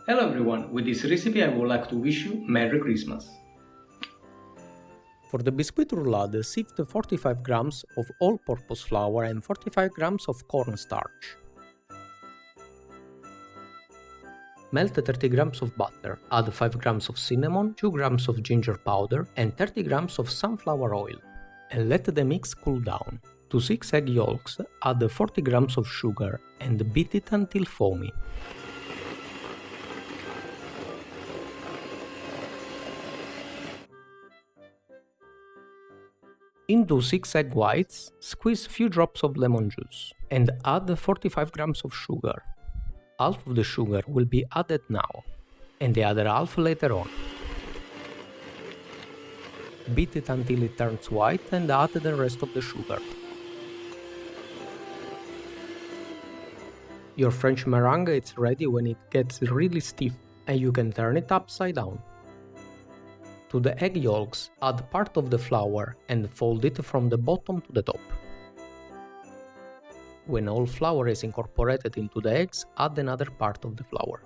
Hello everyone, with this recipe I would like to wish you Merry Christmas. For the biscuit roulade, sift 45 grams of all-purpose flour and 45 grams of cornstarch. Melt 30 grams of butter, add 5 grams of cinnamon, 2 grams of ginger powder and 30 grams of sunflower oil, and let the mix cool down. To 6 egg yolks, add 40 grams of sugar and beat it until foamy. Into 6 egg whites, squeeze few drops of lemon juice and add 45 grams of sugar. Half of the sugar will be added now, and the other half later on. Beat it until it turns white and add the rest of the sugar. Your French meringue is ready when it gets really stiff and you can turn it upside down. To the egg yolks, add part of the flour and fold it from the bottom to the top. When all flour is incorporated into the eggs, add another part of the flour.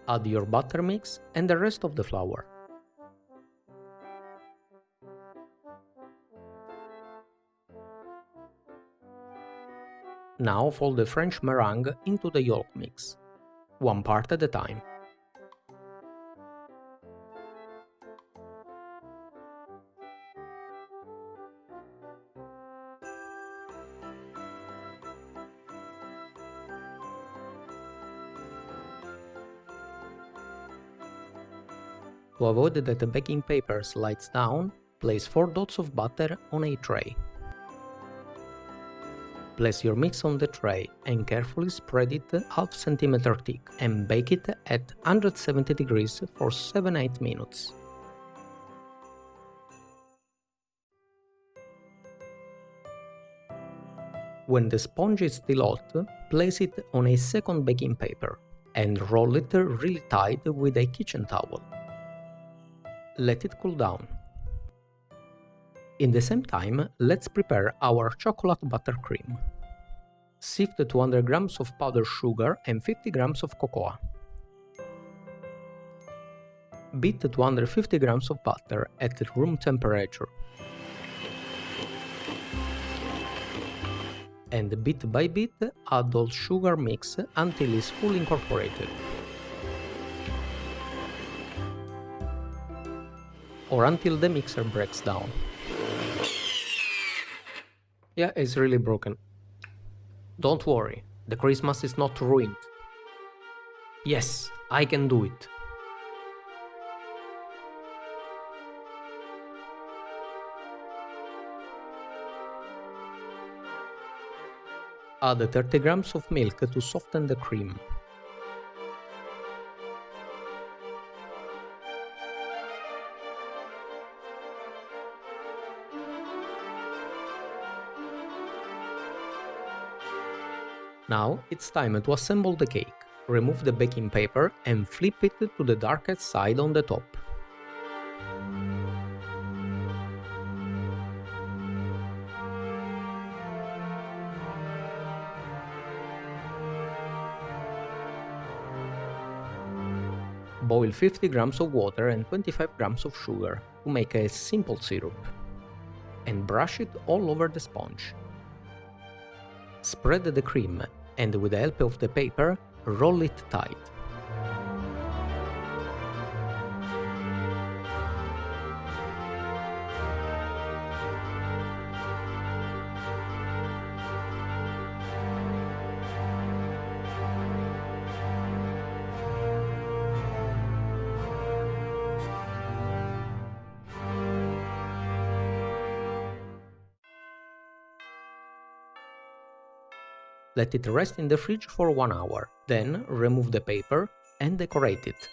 Add your butter mix and the rest of the flour. Now fold the French meringue into the yolk mix, one part at a time. To avoid that the baking paper slides down, place 4 dots of butter on a tray. Place your mix on the tray and carefully spread it half centimeter thick and bake it at 170 degrees for 7-8 minutes. When the sponge is still hot, place it on a second baking paper and roll it really tight with a kitchen towel. Let it cool down. In the same time, let's prepare our chocolate buttercream. Sift 200 grams of powdered sugar and 50 grams of cocoa. Beat 250 grams of butter at room temperature. And bit by bit, add all sugar mix until it's fully incorporated. Or until the mixer breaks down. Yeah, it's really broken. Don't worry, the Christmas is not ruined. Yes, I can do it. Add 30 grams of milk to soften the cream. Now it's time to assemble the cake. Remove the baking paper and flip it to the darkest side on the top. Boil 50 grams of water and 25 grams of sugar to make a simple syrup. And brush it all over the sponge. Spread the cream and with the help of the paper, roll it tight. Let it rest in the fridge for 1 hour, then remove the paper and decorate it.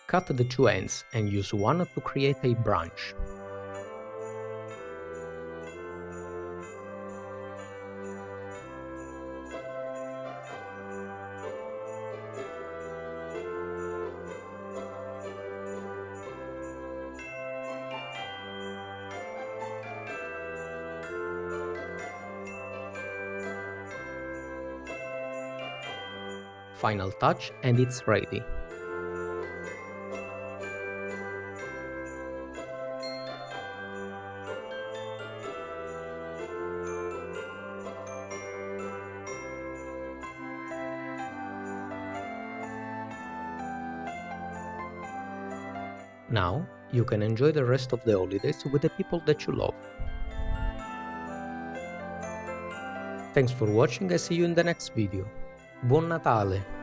Cut the 2 ends and use one to create a branch. Final touch and it's ready. Now, you can enjoy the rest of the holidays with the people that you love. Thanks for watching, I see you in the next video. Buon Natale!